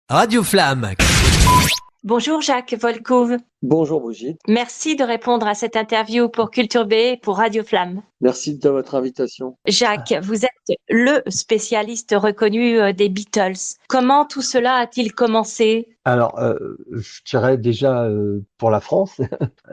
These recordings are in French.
Radio Flamme. Bonjour Jacques Volkov. Bonjour Brigitte, Merci de répondre à cette interview pour Culture B et pour Radio Flamme. merci de votre invitation. Jacques, vous êtes le spécialiste reconnu des Beatles. Comment tout cela a-t-il commencé? Alors, je dirais déjà pour la France,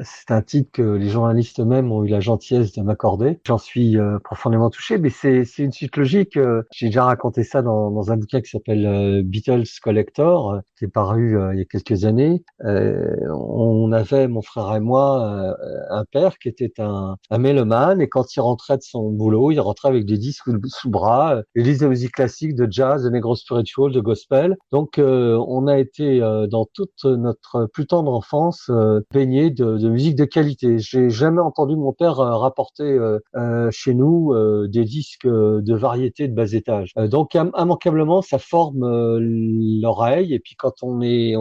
c'est un titre que les journalistes eux-mêmes ont eu la gentillesse de m'accorder. J'en suis profondément touché, mais c'est une suite logique. J'ai déjà raconté ça dans un bouquin qui s'appelle Beatles Collector, qui est paru il y a quelques années. On avait, mon frère et moi, un père qui était un mélomane, et quand il rentrait de son boulot, il rentrait avec des disques sous le bras, des disques de musique classique, de jazz, de negro spiritual, de gospel. Donc, on a été dans toute notre plus tendre enfance baigné de musique de qualité. J'ai jamais entendu mon père rapporter chez nous des disques de variété de bas étage. Donc, immanquablement, ça forme l'oreille. Et puis, quand on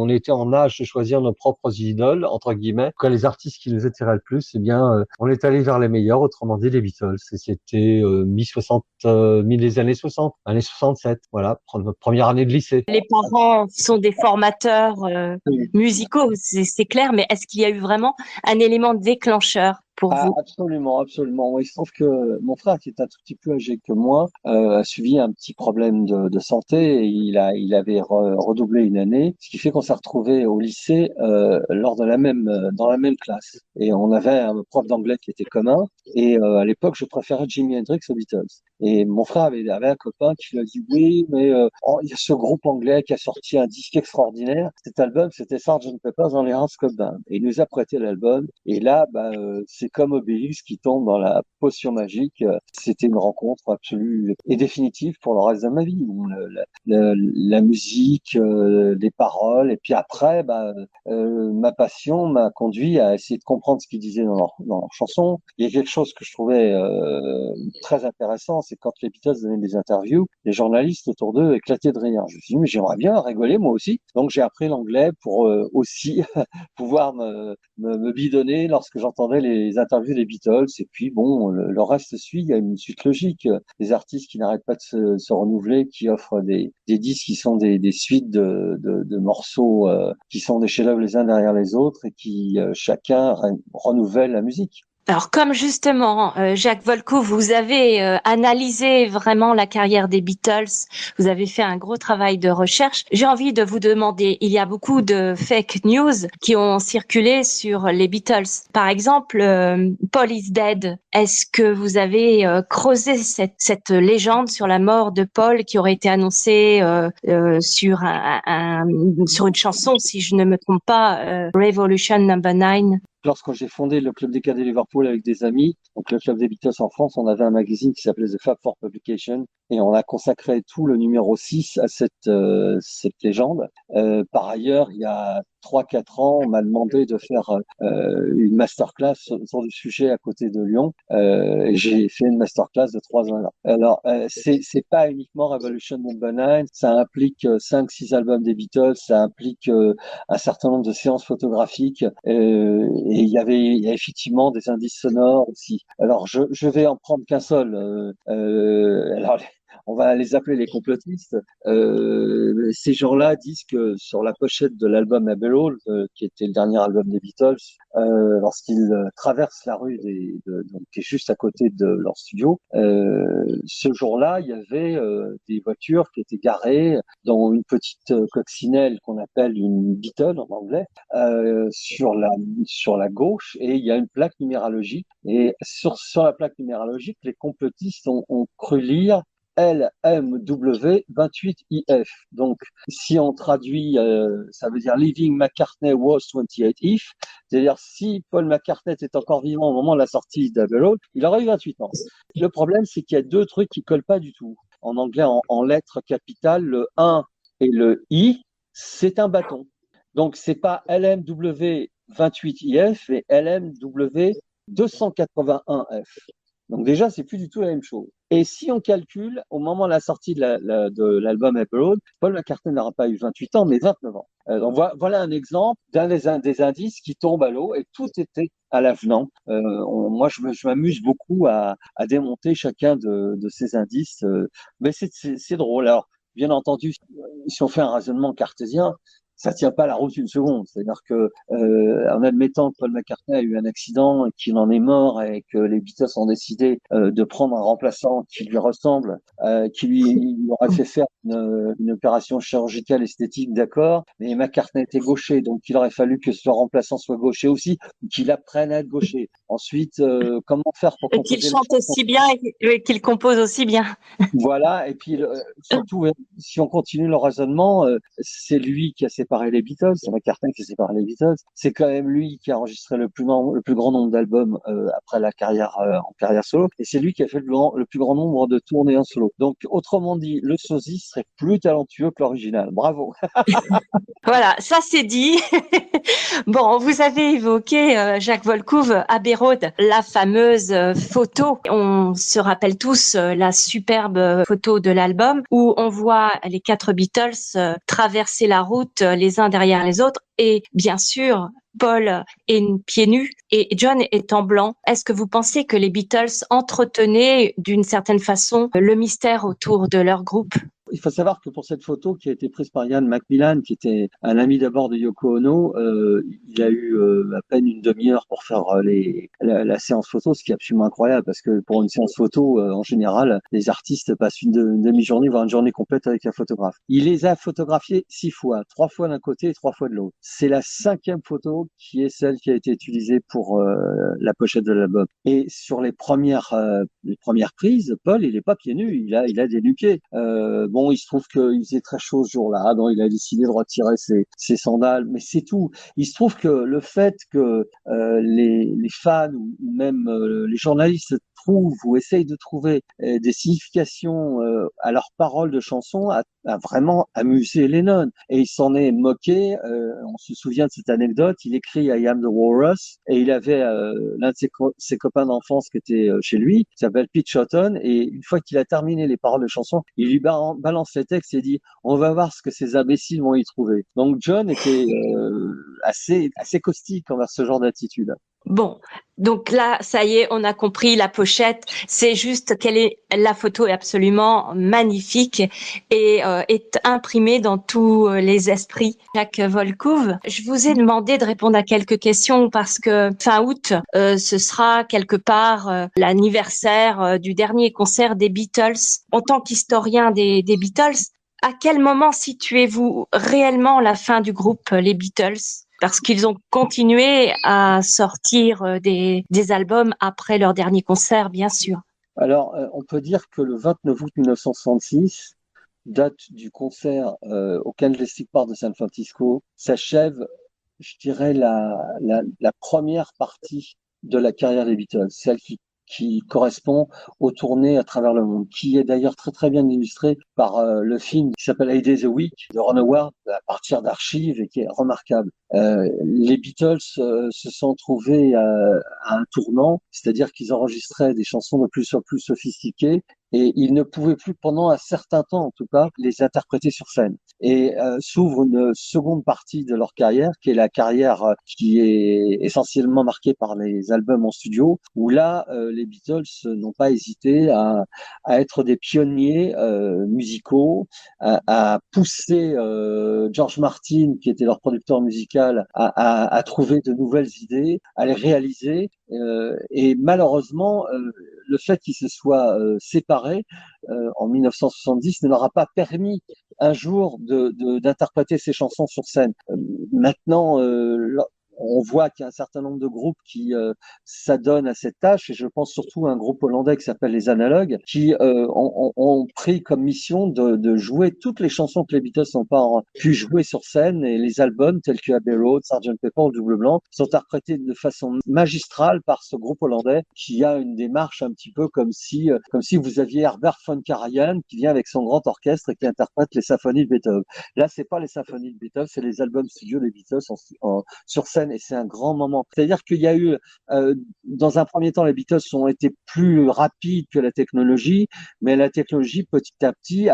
était en âge de choisir nos propres idoles, entre guillemets, quand les artistes qui nous attiraient le plus, eh bien, on est allé vers les meilleurs, autrement dit les Beatles. Et c'était mi-60, les années 60, années 67. Voilà, notre première année de lycée. Les parents sont des formateurs musicaux, c'est clair, mais est-ce qu'il y a eu vraiment un élément déclencheur pour Ah, vous? absolument, absolument. Oui, il se trouve que mon frère, qui est un tout petit peu âgé que moi, a subi un petit problème de santé, et il avait redoublé une année, ce qui fait qu'on s'est retrouvé au lycée lors de dans la même classe. Et on avait un prof d'anglais qui était commun. Et à l'époque, je préférais Jimi Hendrix aux Beatles. Et mon frère avait un copain qui lui a dit oui, mais il y a ce groupe anglais qui a sorti un disque extraordinaire. Cet album, c'était Sgt. Pepper's Lonely Hearts Club Band. Et il nous a prêté l'album. Et là, c'est comme Obélix qui tombe dans la potion magique. C'était une rencontre absolue et définitive pour le reste de ma vie. Où la musique, les paroles, et puis après, ma passion m'a conduit à essayer de comprendre ce qu'ils disaient dans leurs chansons. Il y a quelque chose que je trouvais très intéressant, c'est quand les Beatles donnaient des interviews, les journalistes autour d'eux éclataient de rire. Je me suis dit, mais j'aimerais bien rigoler moi aussi. Donc j'ai appris l'anglais pour aussi pouvoir me bidonner lorsque j'entendais les interviews des Beatles. Et puis bon, le reste suit, il y a une suite logique. Des artistes qui n'arrêtent pas de se renouveler, qui offrent des disques qui sont des suites de morceaux qui sont des chefs-d'œuvre les uns derrière les autres, et qui chacun renouvelle la musique. Alors, comme justement, Jacques Volkov, vous avez analysé vraiment la carrière des Beatles, vous avez fait un gros travail de recherche. J'ai envie de vous demander, il y a beaucoup de fake news qui ont circulé sur les Beatles. Par exemple, Paul is dead. Est-ce que vous avez creusé cette légende sur la mort de Paul qui aurait été annoncée sur sur une chanson, si je ne me trompe pas, Revolution Number 9? Lorsque j'ai fondé le club des cadets Liverpool avec des amis, donc le club des Beatles en France, on avait un magazine qui s'appelait The Fab Four Publication, et on a consacré tout le numéro 6 à cette légende. Par ailleurs, il y a 3-4 ans, on m'a demandé de faire une masterclass sur le sujet à côté de Lyon. Et j'ai fait une masterclass de 3 heures. Alors, c'est pas uniquement Revolution Number 9, ça implique 5-6 albums des Beatles, ça implique un certain nombre de séances photographiques, et il y a effectivement des indices sonores aussi. Alors, je vais en prendre qu'un seul. Alors, on va les appeler les complotistes. Ces gens-là disent que sur la pochette de l'album Abbey Road, qui était le dernier album des Beatles, lorsqu'ils traversent la rue donc, qui est juste à côté de leur studio, ce jour-là, il y avait des voitures qui étaient garées dans une petite coccinelle qu'on appelle une Beetle en anglais, sur la gauche, et il y a une plaque numérologique. Et sur la plaque numérologique, les complotistes ont cru lire LMW 28IF. Donc, si on traduit, ça veut dire Living McCartney was 28 if. C'est-à-dire, si Paul McCartney était encore vivant au moment de la sortie d'Abbey Road, il aurait eu 28 ans. Le problème, c'est qu'il y a deux trucs qui collent pas du tout. En anglais, en lettres capitales, le 1 et le I, c'est un bâton. Donc, c'est pas LMW 28IF et LMW 281F. Donc déjà, c'est plus du tout la même chose. Et si on calcule, au moment de la sortie de l'album Abbey Road, Paul McCartney n'aura pas eu 28 ans, mais 29 ans. Donc voilà un exemple d'un des indices qui tombe à l'eau, et tout était à l'avenant. Moi, je m'amuse beaucoup à démonter chacun de ces indices, mais c'est drôle. Alors, bien entendu, si on fait un raisonnement cartésien, ça tient pas la route une seconde. C'est-à-dire que, en admettant que Paul McCartney a eu un accident et qu'il en est mort et que les Beatles ont décidé de prendre un remplaçant qui lui ressemble, qui lui aurait fait faire une opération chirurgicale esthétique, d'accord, mais McCartney était gaucher, donc il aurait fallu que ce remplaçant soit gaucher aussi, qu'il apprenne à être gaucher. Ensuite, comment faire pour Et qu'il composer les chante chansons? aussi bien et qu'il compose aussi bien. Voilà, et puis surtout, si on continue le raisonnement, c'est lui qui a séparé les Beatles, c'est McCartney qui a séparé les Beatles. C'est quand même lui qui a enregistré le plus grand nombre d'albums après la carrière en carrière solo, et c'est lui qui a fait le plus grand nombre de tournées en solo. Donc, autrement dit, le sosie serait plus talentueux que l'original. Bravo. Voilà, ça c'est dit. Bon, vous avez évoqué, Jacques Volcouve, Abbey Road, la fameuse photo. On se rappelle tous la superbe photo de l'album où on voit les 4 Beatles traverser la route les uns derrière les autres et bien sûr Paul est pieds nus et John est en blanc. Est-ce que vous pensez que les Beatles entretenaient d'une certaine façon le mystère autour de leur groupe? Il faut savoir que pour cette photo qui a été prise par Ian Macmillan, qui était un ami d'abord de Yoko Ono, il a eu à peine une demi-heure pour faire la séance photo, ce qui est absolument incroyable parce que pour une séance photo, en général, les artistes passent une demi-journée, voire une journée complète avec un photographe. Il les a photographiés 6 fois, 3 fois d'un côté et 3 fois de l'autre. C'est la 5e photo qui est celle qui a été utilisée pour la pochette de l'album. Et sur les premières prises, Paul, il est pas pieds nus, il a des nuquets. Bon, il se trouve qu'il faisait très chaud ce jour-là, donc il a décidé de retirer ses sandales, mais c'est tout. Il se trouve que le fait que les fans ou même les journalistes trouvent ou essayent de trouver des significations à leurs paroles de chansons a vraiment amusé Lennon. Et il s'en est moqué. On se souvient de cette anecdote. Il écrit I Am the Walrus et il avait l'un de ses copains d'enfance qui était chez lui, qui s'appelle Pete Shotton. Et une fois qu'il a terminé les paroles de chansons, il lui balance les textes et dit on va voir ce que ces imbéciles vont y trouver. Donc John était assez caustique envers ce genre d'attitude. Bon, donc là, ça y est, on a compris la pochette. C'est juste la photo est absolument magnifique et est imprimée dans tous les esprits. Jacques Volcouve, je vous ai demandé de répondre à quelques questions parce que fin août, ce sera quelque part l'anniversaire du dernier concert des Beatles. En tant qu'historien des Beatles, à quel moment situez-vous réellement la fin du groupe, les Beatles? Parce qu'ils ont continué à sortir des albums après leur dernier concert, bien sûr. Alors, on peut dire que le 29 août 1966, date du concert au Candlestick Park de San Francisco, s'achève, je dirais, la première partie de la carrière des Beatles, celle qui correspond aux tournées à travers le monde, qui est d'ailleurs très très bien illustrée par le film qui s'appelle A Day a Week de Ron Howard à partir d'archives et qui est remarquable. Les Beatles se sont trouvés à un tournant, c'est-à-dire qu'ils enregistraient des chansons de plus en plus sophistiquées et ils ne pouvaient plus pendant un certain temps en tout cas les interpréter sur scène. Et s'ouvre une seconde partie de leur carrière qui est la carrière qui est essentiellement marquée par les albums en studio où là les Beatles n'ont pas hésité à être des pionniers musicaux, à pousser George Martin qui était leur producteur musical à trouver de nouvelles idées, à les réaliser et malheureusement le fait qu'ils se soient séparés en 1970 ne leur a pas permis un jour d'interpréter ces chansons sur scène. Maintenant, on voit qu'il y a un certain nombre de groupes qui s'adonnent à cette tâche, et je pense surtout à un groupe hollandais qui s'appelle les Analogues, qui ont pris comme mission de jouer toutes les chansons que les Beatles n'ont pas pu jouer sur scène, et les albums tels que Abbey Road, Sgt Pepper, le Double Blanc sont interprétés de façon magistrale par ce groupe hollandais qui a une démarche un petit peu comme si vous aviez Herbert von Karajan qui vient avec son grand orchestre et qui interprète les symphonies de Beethoven. Là, c'est pas les symphonies de Beethoven, c'est les albums studio des Beatles sur scène, et c'est un grand moment. C'est-à-dire qu'il y a eu, dans un premier temps, les Beatles ont été plus rapides que la technologie, mais la technologie, petit à petit,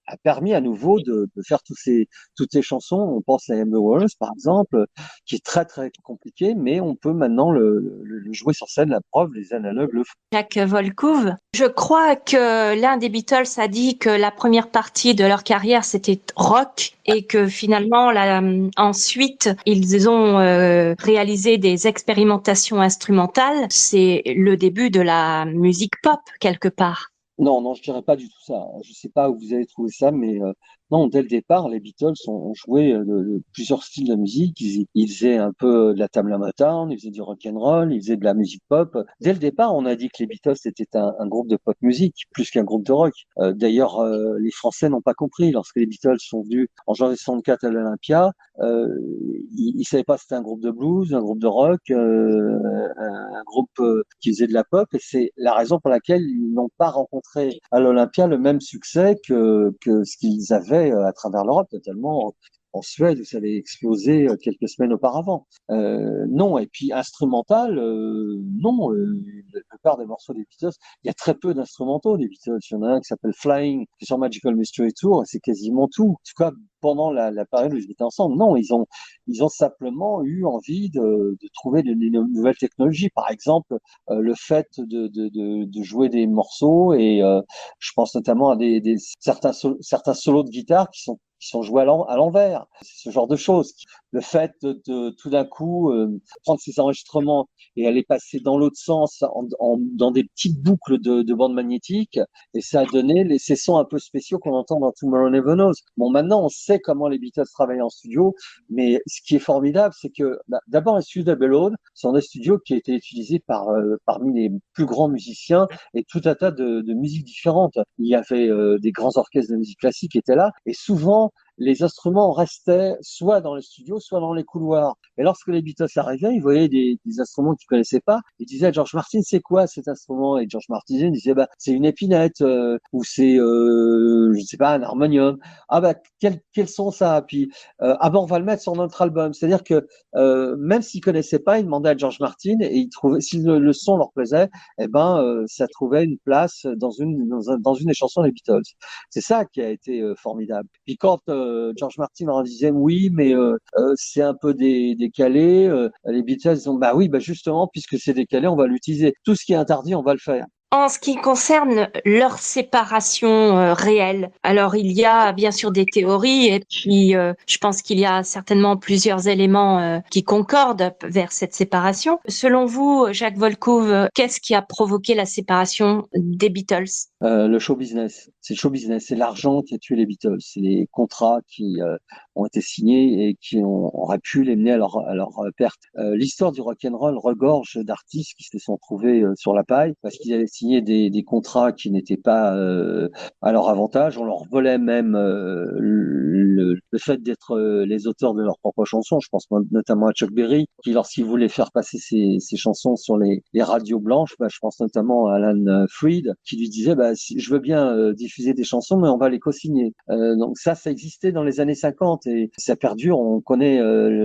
a permis à nouveau de faire toutes ces chansons. On pense à I Am the Walrus, par exemple, qui est très très compliqué, mais on peut maintenant le jouer sur scène. La preuve, les analogues le font. Jacques Volkouve. Je crois que l'un des Beatles a dit que la première partie de leur carrière c'était rock et que finalement ensuite ils ont réalisé des expérimentations instrumentales. C'est le début de la musique pop quelque part. Non, non, je dirais pas du tout ça. Je sais pas où vous avez trouvé ça, mais non, dès le départ, les Beatles ont joué plusieurs styles de musique. Ils faisaient un peu de la table Motown, ils faisaient du rock and roll, ils faisaient de la musique pop. Dès le départ, on a dit que les Beatles étaient un groupe de pop musique plus qu'un groupe de rock. D'ailleurs, les Français n'ont pas compris lorsque les Beatles sont venus en janvier 64 à l'Olympia. Ils savaient pas si c'était un groupe de blues, un groupe de rock, un groupe qui faisait de la pop, et c'est la raison pour laquelle ils n'ont pas rencontré à l'Olympia le même succès que ce qu'ils avaient à travers l'Europe, notamment en Suède où ça avait explosé quelques semaines auparavant. Non, et puis instrumental, non, la plupart des morceaux des Beatles, il y a très peu d'instrumentaux des Beatles. Il y en a un qui s'appelle Flying, qui est sur Magical Mystery Tour, et c'est quasiment tout. En tout cas, pendant la période où ils étaient ensemble, non, ils ont simplement eu envie de trouver de nouvelles technologies. Par exemple, le fait de jouer des morceaux, et je pense notamment à certains solos de guitare qui sont joués à l'envers. C'est ce genre de choses. Le fait de tout d'un coup prendre ces enregistrements et aller passer dans l'autre sens dans des petites boucles de bandes magnétiques, et ça a donné ces sons un peu spéciaux qu'on entend dans Tomorrow Never Knows. Bon, maintenant on sait comment les Beatles travaillent en studio, mais ce qui est formidable, c'est que d'abord les studios d'Abbey Road sont des studios qui ont été utilisés parmi les plus grands musiciens et tout un tas de musiques différentes. Il y avait des grands orchestres de musique classique qui étaient là, et souvent les instruments restaient soit dans les studios, soit dans les couloirs. Et lorsque les Beatles arrivaient, ils voyaient des instruments qu'ils connaissaient pas. Ils disaient à George Martin, c'est quoi cet instrument? Et George Martin disait, bah, c'est une épinette, ou c'est, je sais pas, un harmonium. Ah bah, quel son ça? Puis, ah bah, on va le mettre sur notre album. C'est-à-dire que, même s'ils connaissaient pas, ils demandaient à George Martin, et ils trouvaient, si le son leur plaisait, eh ben, ça trouvait une place dans une des chansons des Beatles. C'est ça qui a été formidable. Puis quand George Martin leur disait oui, mais c'est un peu décalé, les Beatles ont bah oui, bah justement, puisque c'est décalé, on va l'utiliser. Tout ce qui est interdit, on va le faire. En ce qui concerne leur séparation réelle, alors il y a bien sûr des théories et puis je pense qu'il y a certainement plusieurs éléments qui concordent vers cette séparation. Selon vous, Jacques Volkouve, qu'est-ce qui a provoqué la séparation des Beatles? Le show business, c'est le show business, c'est l'argent qui a tué les Beatles, c'est les contrats qui ont été signés et qui auraient pu les mener à leur perte. L'histoire du rock and roll regorge d'artistes qui se sont trouvés sur la paille parce qu'ils avaient signé des contrats qui n'étaient pas à leur avantage. On leur volait même le fait d'être les auteurs de leurs propres chansons. Je pense notamment à Chuck Berry qui, lorsqu'il voulait faire passer ses chansons sur les radios blanches, bah, je pense notamment à Alan Freed qui lui disait bah, je veux bien diffuser des chansons, mais on va les co-signer. Donc ça existait dans les années 50 et ça perdure. On connaît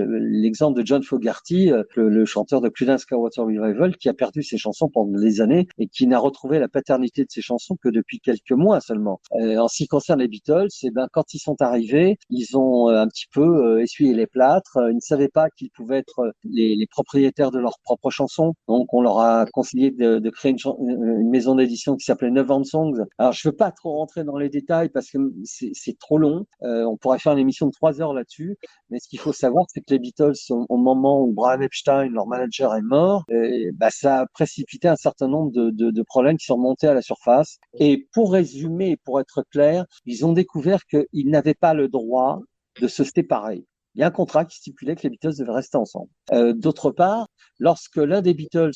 l'exemple de John Fogerty, le chanteur de Creedence Clearwater Revival, qui a perdu ses chansons pendant des années et qui n'a retrouvé la paternité de ses chansons que depuis quelques mois seulement. En ce qui concerne les Beatles, eh ben, quand ils sont arrivés, ils ont un petit peu essuyé les plâtres. Ils ne savaient pas qu'ils pouvaient être les propriétaires de leurs propres chansons. Donc on leur a conseillé de créer une maison d'édition qui s'appelait Neuf Songs. Alors je veux pas trop rentrer dans les détails parce que c'est trop long. On pourrait faire une émission de 3 heures là-dessus. Mais ce qu'il faut savoir, c'est que les Beatles, au moment où Brian Epstein, leur manager, est mort, bah, ça a précipité un certain nombre de problèmes qui sont remontés à la surface. Et pour résumer, pour être clair, ils ont découvert qu'ils n'avaient pas le droit de se séparer. Il y a un contrat qui stipulait que les Beatles devaient rester ensemble. D'autre part, lorsque l'un des Beatles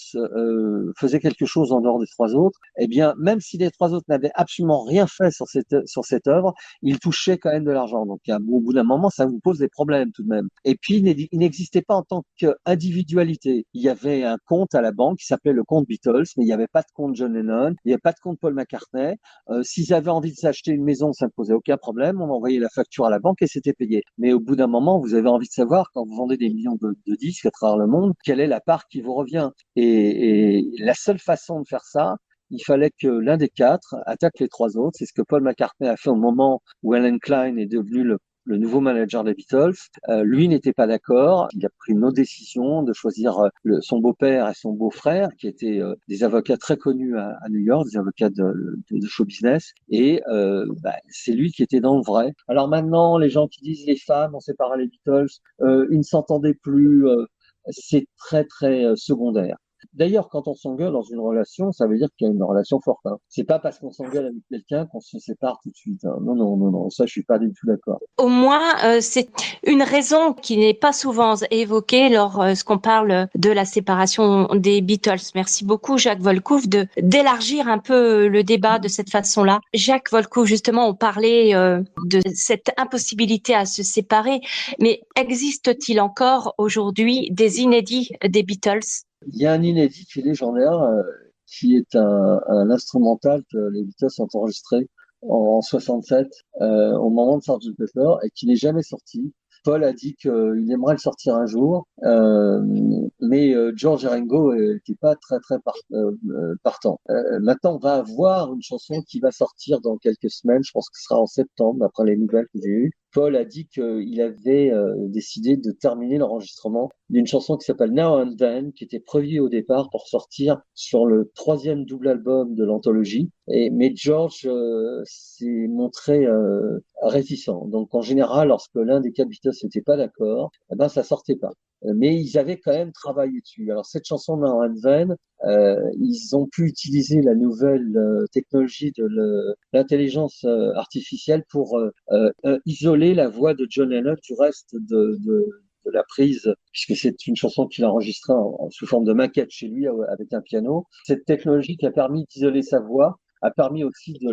faisait quelque chose en dehors des 3 autres, eh bien, même si les 3 autres n'avaient absolument rien fait sur cette œuvre, ils touchaient quand même de l'argent. Donc, au bout d'un moment, ça vous pose des problèmes tout de même. Et puis, il n'existait pas en tant qu'individualité. Il y avait un compte à la banque qui s'appelait le compte Beatles, mais il n'y avait pas de compte John Lennon, il n'y avait pas de compte Paul McCartney. S'ils avaient envie de s'acheter une maison, ça ne posait aucun problème. On envoyait la facture à la banque et c'était payé. Mais au bout d'un moment, vous avez envie de savoir, quand vous vendez des millions de disques à travers le monde, quelle est la part qui vous revient. Et la seule façon de faire ça, il fallait que l'un des quatre attaque les trois autres. C'est ce que Paul McCartney a fait au moment où Alan Klein est devenu le nouveau manager des Beatles. Lui n'était pas d'accord. Il a pris une autre décision de choisir son beau-père et son beau-frère, qui étaient des avocats très connus à New York, des avocats de show business. Et c'est lui qui était dans le vrai. Alors maintenant, les gens qui disent les femmes ont séparé les Beatles, ils ne s'entendaient plus. C'est très très secondaire. D'ailleurs, quand on s'engueule dans une relation, ça veut dire qu'il y a une relation forte. Hein. C'est pas parce qu'on s'engueule avec quelqu'un qu'on se sépare tout de suite. Hein. Non, non, non, non, ça je suis pas du tout d'accord. Au moins, c'est une raison qui n'est pas souvent évoquée lorsqu'on parle de la séparation des Beatles. Merci beaucoup, Jacques Volcouf, d'élargir un peu le débat de cette façon-là. Jacques Volcouf, justement, on parlait de cette impossibilité à se séparer, mais existe-t-il encore aujourd'hui des inédits des Beatles? Il y a un inédit qui est légendaire, qui est un instrumental que les Beatles ont enregistré en 67 au moment de Sgt. Pepper et qui n'est jamais sorti. Paul a dit qu'il aimerait le sortir un jour, mais George et Ringo n'étaient pas très très partants. Maintenant, on va avoir une chanson qui va sortir dans quelques semaines. Je pense que ce sera en septembre, d'après les nouvelles que j'ai eues. Paul a dit qu'il avait décidé de terminer l'enregistrement d'une chanson qui s'appelle Now and Then, qui était prévue au départ pour sortir sur le troisième double album de l'anthologie. Mais George s'est montré réticent. Donc en général, lorsque l'un des quatre Beatles n'était pas d'accord, eh ben ça sortait pas. Mais ils avaient quand même travaillé dessus. Alors cette chanson Now and Then, ils ont pu utiliser la nouvelle technologie de l'intelligence artificielle pour isoler la voix de John Lennon du reste de la prise, puisque c'est une chanson qu'il a enregistrée sous forme de maquette chez lui avec un piano. Cette technologie qui a permis d'isoler sa voix a permis aussi de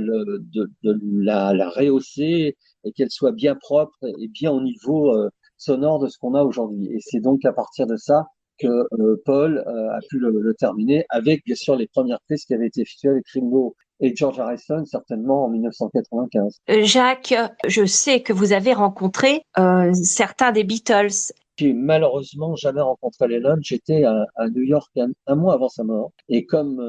la rehausser et qu'elle soit bien propre et bien au niveau sonore de ce qu'on a aujourd'hui. Et c'est donc à partir de ça que Paul a pu le terminer avec bien sûr les premières prises qui avaient été effectuées avec Ringo et George Harrison, certainement en 1995. Jacques, je sais que vous avez rencontré certains des Beatles. J'ai malheureusement jamais rencontré Lennon. J'étais à New York un mois avant sa mort. Et comme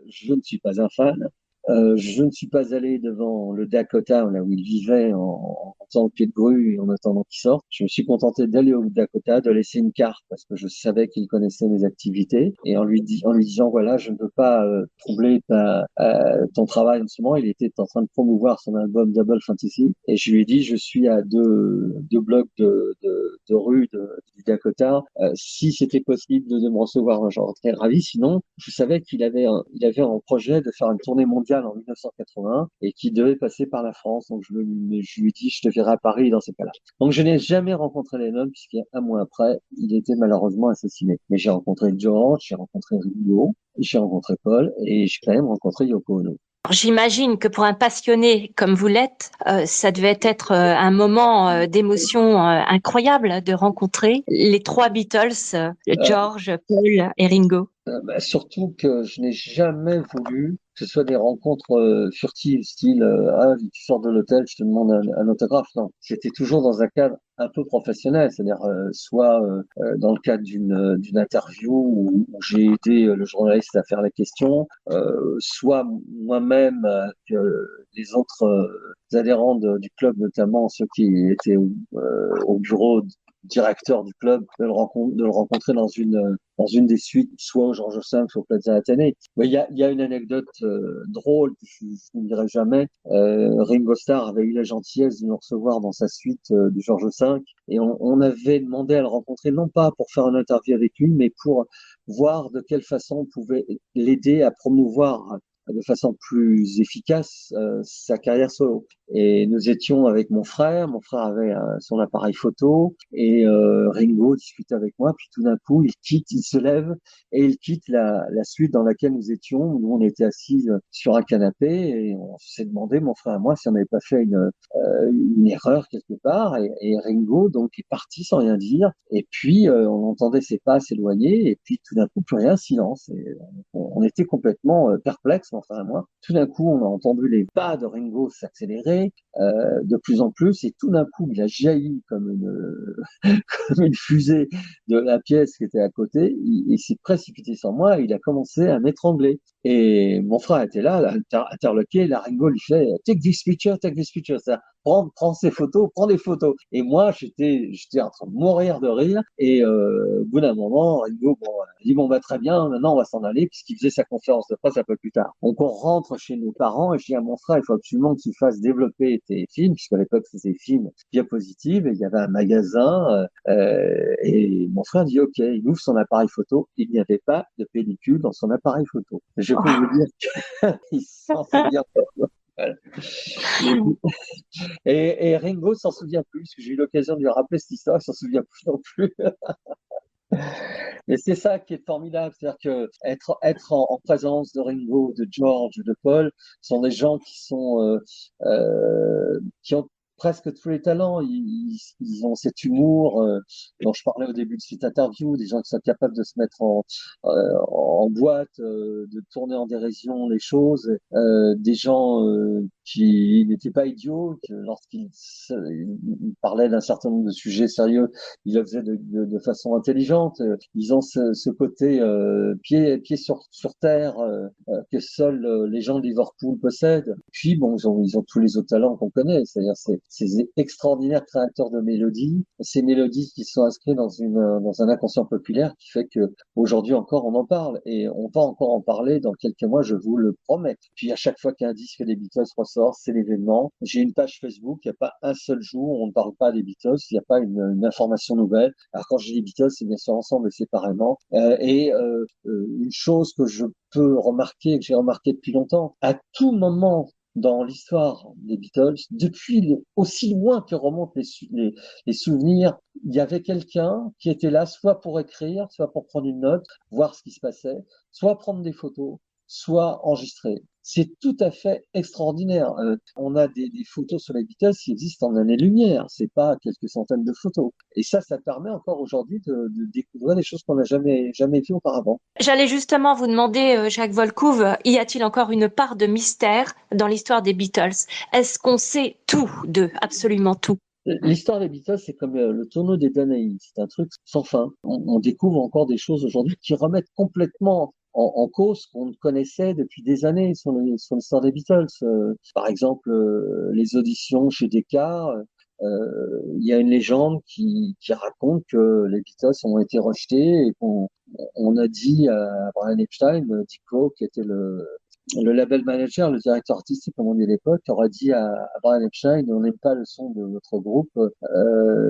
je ne suis pas un fan, je ne suis pas allé devant le Dakota, là où il vivait, en faisant le pied de grue et en attendant qu'il sorte. Je me suis contenté d'aller au Dakota, de laisser une carte parce que je savais qu'il connaissait mes activités et en lui disant voilà, je ne veux pas troubler ton travail en ce moment. Il était en train de promouvoir son album Double Fantasy et je lui ai dit je suis à deux blocs de rue du Dakota. Si c'était possible de me recevoir, j'en serais ravi. Sinon, je savais qu'il avait un projet de faire une tournée mondiale en 1980 et qui devait passer par la France. Donc je lui ai dit, je te verrai à Paris dans ces cas-là. Donc je n'ai jamais rencontré Lennon puisqu'un mois après, il était malheureusement assassiné. Mais j'ai rencontré George, j'ai rencontré Ringo, j'ai rencontré Paul et j'ai quand même rencontré Yoko Ono. J'imagine que pour un passionné comme vous l'êtes, ça devait être un moment d'émotion incroyable de rencontrer les trois Beatles, George, Paul et Ringo. Surtout que je n'ai jamais voulu que ce soit des rencontres furtives, style ah, tu sors de l'hôtel, je te demande un autographe. Non, c'était toujours dans un cadre un peu professionnel, c'est-à-dire soit dans le cadre d'une interview où j'ai aidé le journaliste à faire les questions, soit moi-même avec les autres adhérents du club, notamment ceux qui étaient au bureau directeur du club, de le rencontrer dans une des suites, soit au Georges V, soit au Plaza Athénée. Mais il y a une anecdote drôle que je ne dirai jamais. Ringo Starr avait eu la gentillesse de nous recevoir dans sa suite du Georges V et on avait demandé à le rencontrer, non pas pour faire une interview avec lui, mais pour voir de quelle façon on pouvait l'aider à promouvoir de façon plus efficace sa carrière solo. Et nous étions avec mon frère avait son appareil photo et Ringo discutait avec moi, puis tout d'un coup il se lève et il quitte la suite dans laquelle nous étions, où on était assis sur un canapé et on s'est demandé, mon frère et moi, si on n'avait pas fait une erreur quelque part et Ringo donc est parti sans rien dire et puis on entendait ses pas s'éloigner et puis tout d'un coup plus rien, silence et on était complètement perplexes. frère et moi. Tout d'un coup, on a entendu les pas de Ringo s'accélérer de plus en plus, et tout d'un coup, il a jailli comme comme une fusée de la pièce qui était à côté. Il s'est précipité sur moi et il a commencé à m'étrangler. Et mon frère était là, interloqué. La Ringo lui fait take this picture, take this picture. Ça, prends ces photos, prends des photos. Et moi, j'étais en train de mourir de rire. Et au bout d'un moment, Ringo, il dit bon bah très bien, maintenant on va s'en aller, puisqu'il faisait sa conférence de presse un peu plus tard. Donc on rentre chez nos parents et je dis à mon frère, il faut absolument que tu fasses développer tes films, puisqu'à l'époque c'était films diapositives. Et il y avait un magasin et mon frère dit ok, il ouvre son appareil photo. Il n'y avait pas de pellicule dans son appareil photo. Je peux vous dire qu'il s'en souvient pas. Voilà. Et Ringo s'en souvient plus, parce que j'ai eu l'occasion de lui rappeler cette histoire, il s'en souvient plus non plus. Mais c'est ça qui est formidable, c'est-à-dire que être en présence de Ringo, de George, de Paul, sont des gens qui ont presque tous les talents. Ils ont cet humour dont je parlais au début de cette interview, des gens qui sont capables de se mettre en boîte, de tourner en dérision les choses, des gens qui n'étaient pas idiots, que lorsqu'ils parlaient d'un certain nombre de sujets sérieux, ils le faisaient de façon intelligente. Ils ont ce côté pied sur terre que seuls les gens de Liverpool possèdent. Puis bon, ils ont tous les autres talents qu'on connaît, c'est-à-dire ces extraordinaires créateurs de mélodies, ces mélodies qui sont inscrites dans un inconscient populaire qui fait que aujourd'hui encore on en parle et on va encore en parler dans quelques mois, je vous le promets. Puis à chaque fois qu'un disque des Beatles ressort, c'est l'événement. J'ai une page Facebook, il n'y a pas un seul jour où on ne parle pas des Beatles, il n'y a pas une information nouvelle. Alors quand je dis les Beatles, c'est bien sûr ensemble et séparément. Une chose que je peux remarquer, que j'ai remarqué depuis longtemps, à tout moment dans l'histoire des Beatles, depuis aussi loin que remontent les souvenirs, il y avait quelqu'un qui était là soit pour écrire, soit pour prendre une note, voir ce qui se passait, soit prendre des photos, soit enregistrer. C'est tout à fait extraordinaire. On a des photos sur les Beatles qui existent en années-lumière. C'est pas quelques centaines de photos. Et ça permet encore aujourd'hui de découvrir des choses qu'on n'a jamais vues auparavant. J'allais justement vous demander, Jacques Volcouve, y a-t-il encore une part de mystère dans l'histoire des Beatles? Est-ce qu'on sait tout d'eux, absolument tout? L'histoire des Beatles, c'est comme le tonneau des Danaïdes. C'est un truc sans fin. On découvre encore des choses aujourd'hui qui remettent complètement en cause qu'on connaissait depuis des années sur l'histoire des Beatles. Par exemple, les auditions chez Decca. Il y a une légende qui raconte que les Beatles ont été rejetés et qu'on a dit à Brian Epstein, Dick Crow, qui était le label manager, le directeur artistique, comme on dit à l'époque, aura dit à Brian Epstein, on n'aime pas le son de votre groupe,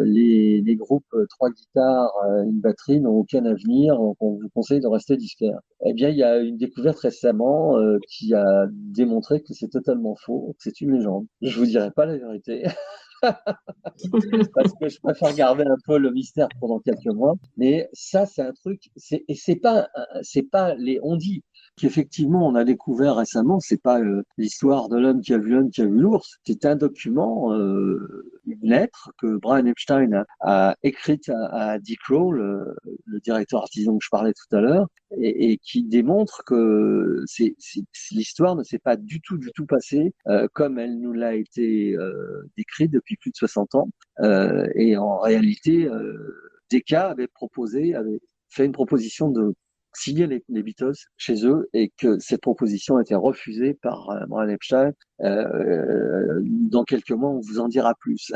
les groupes trois guitares, une batterie n'ont aucun avenir, donc on vous conseille de rester disquaire. Eh bien, il y a une découverte récemment qui a démontré que c'est totalement faux, que c'est une légende. Je vous dirai pas la vérité. Parce que je préfère garder un peu le mystère pendant quelques mois. Mais ça, c'est un truc, c'est pas les on-dit qu'effectivement on a découvert récemment. C'est pas l'histoire de l'homme qui a vu l'homme qui a vu l'ours. C'est un document, une lettre que Brian Epstein a écrite à Dick Crow, le directeur artisan que je parlais tout à l'heure, et qui démontre que l'histoire ne s'est pas du tout passée comme elle nous l'a été décrite depuis plus de 60 ans. Et en réalité, Decca avait fait une proposition de signer les Beatles chez eux et que cette proposition a été refusée par Brian Epstein. Dans quelques mois, on vous en dira plus.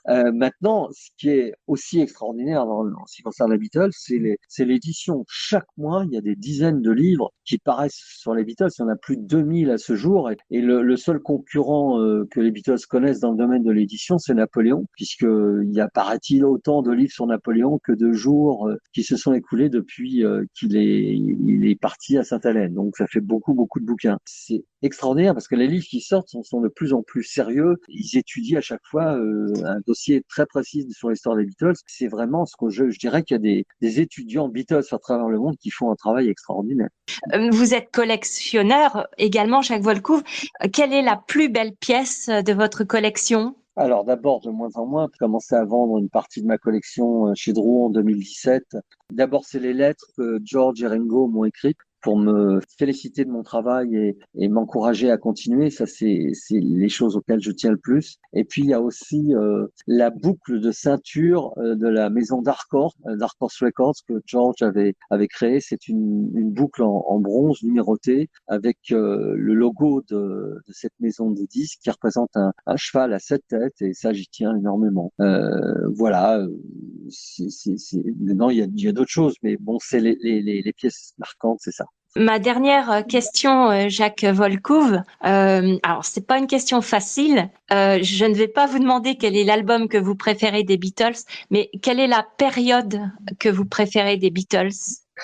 Maintenant, ce qui est aussi extraordinaire en ce qui concerne les Beatles, c'est l'édition. Chaque mois, il y a des dizaines de livres qui paraissent sur les Beatles. Il y en a plus de 2000 à ce jour. Et le seul concurrent que les Beatles connaissent dans le domaine de l'édition, c'est Napoléon, puisqu'il y a, paraît-il, autant de livres sur Napoléon que de jours qui se sont écoulés depuis il est parti à Sainte-Hélène. Donc, ça fait beaucoup de bouquins. C'est extraordinaire parce que les livres qui sortent sont de plus en plus sérieux. Ils étudient à chaque fois un dossier très précis sur l'histoire des Beatles. C'est vraiment ce que je dirais qu'il y a des étudiants Beatles à travers le monde qui font un travail extraordinaire. Vous êtes collectionneur également, Jacques Volcouve. Quelle est la plus belle pièce de votre collection? Alors d'abord, de moins en moins, j'ai commencé à vendre une partie de ma collection chez Drouot en 2017. D'abord, c'est les lettres que George et Ringo m'ont écrites. pour me féliciter de mon travail et m'encourager à continuer. Ça, c'est les choses auxquelles je tiens le plus. Et puis, il y a aussi la boucle de ceinture de la maison Dark Horse Records que George avait créé. C'est une boucle en bronze numérotée avec le logo de cette maison de disques qui représente un cheval à 7 têtes, et ça, j'y tiens énormément. Voilà. Maintenant, il y a d'autres choses, mais bon, c'est les pièces marquantes, c'est ça. Ma dernière question, Jacques Volcouve. Alors, c'est pas une question facile. Je ne vais pas vous demander quel est l'album que vous préférez des Beatles, mais quelle est la période que vous préférez des Beatles,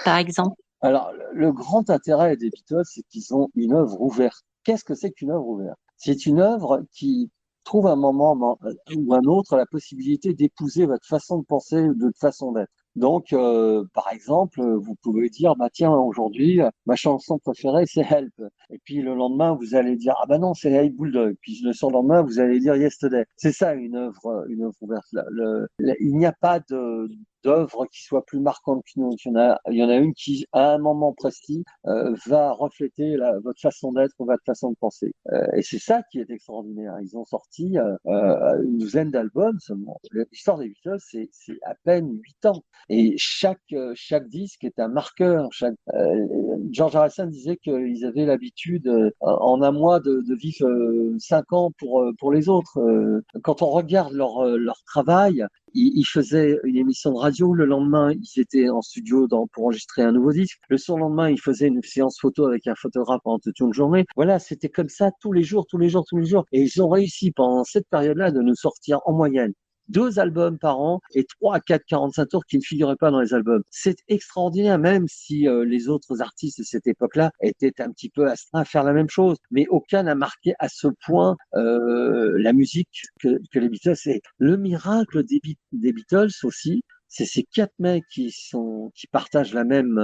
par exemple? Alors, le grand intérêt des Beatles, c'est qu'ils ont une œuvre ouverte. Qu'est-ce que c'est qu'une œuvre ouverte? C'est une œuvre qui trouve un moment ou un autre la possibilité d'épouser votre façon de penser ou de votre façon d'être. Donc, par exemple, vous pouvez dire, bah tiens, aujourd'hui, ma chanson préférée, c'est Help. Et puis le lendemain, vous allez dire, ah bah non, c'est Hey Bulldog. Puis le surlendemain, vous allez dire Yesterday. C'est ça une œuvre ouverte. Il n'y a pas d'œuvre qui soit plus marquante qu'une autre. Il y en a une qui, à un moment précis, va refléter votre façon d'être ou votre façon de penser. Et c'est ça qui est extraordinaire. Ils ont sorti une douzaine d'albums seulement. L'histoire des Beatles, c'est à peine 8 ans. Et chaque disque est un marqueur. George Harrison disait qu'ils avaient l'habitude en un mois de vivre 5 ans pour les autres. Quand on regarde leur travail, ils faisaient une émission de radio. Le lendemain, ils étaient en studio pour enregistrer un nouveau disque. Le surlendemain, ils faisaient une séance photo avec un photographe pendant toute une journée. Voilà, c'était comme ça tous les jours. Et ils ont réussi pendant cette période-là de nous sortir en moyenne 2 albums par an et 3 à 4 45 tours qui ne figuraient pas dans les albums. C'est extraordinaire, même si les autres artistes de cette époque-là étaient un petit peu astreints à faire la même chose. Mais aucun n'a marqué à ce point la musique que les Beatles. Et le miracle des Beatles aussi, c'est ces 4 mecs qui partagent la même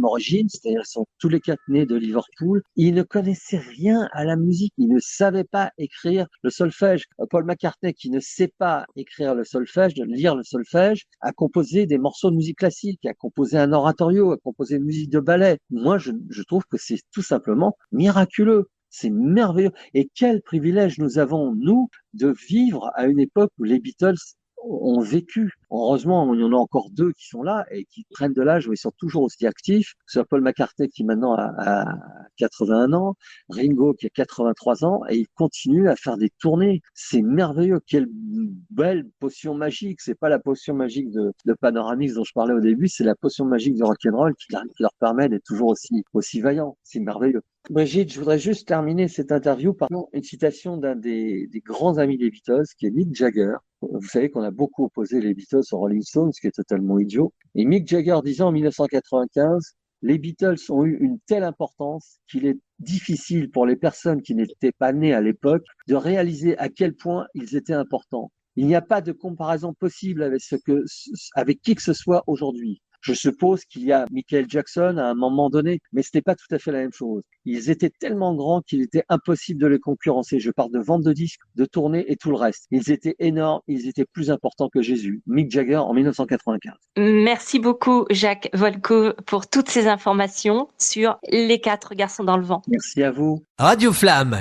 origine, c'est-à-dire sont tous les 4 nés de Liverpool. Ils ne connaissaient rien à la musique, ils ne savaient pas écrire le solfège. Paul McCartney, qui ne sait pas écrire le solfège, lire le solfège, a composé des morceaux de musique classique, a composé un oratorio, a composé une musique de ballet. Moi, je trouve que c'est tout simplement miraculeux. C'est merveilleux. Et quel privilège nous avons, nous, de vivre à une époque où les Beatles ont vécu. Heureusement, il y en a encore 2 qui sont là et qui prennent de l'âge où ils sont toujours aussi actifs. Que ce soit Paul McCartney qui maintenant a 81 ans, Ringo qui a 83 ans, et il continue à faire des tournées. C'est merveilleux. Quelle belle potion magique. C'est pas la potion magique de Panoramix dont je parlais au début, c'est la potion magique de rock'n'roll qui leur permet d'être toujours aussi vaillants. C'est merveilleux. Brigitte, je voudrais juste terminer cette interview par une citation d'un des grands amis des Beatles, qui est Mick Jagger. Vous savez qu'on a beaucoup opposé les Beatles aux Rolling Stones, ce qui est totalement idiot. Et Mick Jagger disait en 1995, les Beatles ont eu une telle importance qu'il est difficile pour les personnes qui n'étaient pas nées à l'époque de réaliser à quel point ils étaient importants. Il n'y a pas de comparaison possible avec qui que ce soit aujourd'hui. Je suppose qu'il y a Michael Jackson à un moment donné, mais ce n'était pas tout à fait la même chose. Ils étaient tellement grands qu'il était impossible de les concurrencer. Je parle de vente de disques, de tournées et tout le reste. Ils étaient énormes, ils étaient plus importants que Jésus. Mick Jagger en 1995. Merci beaucoup, Jacques Volcouve, pour toutes ces informations sur les 4 garçons dans le vent. Merci à vous. Radio Flamme.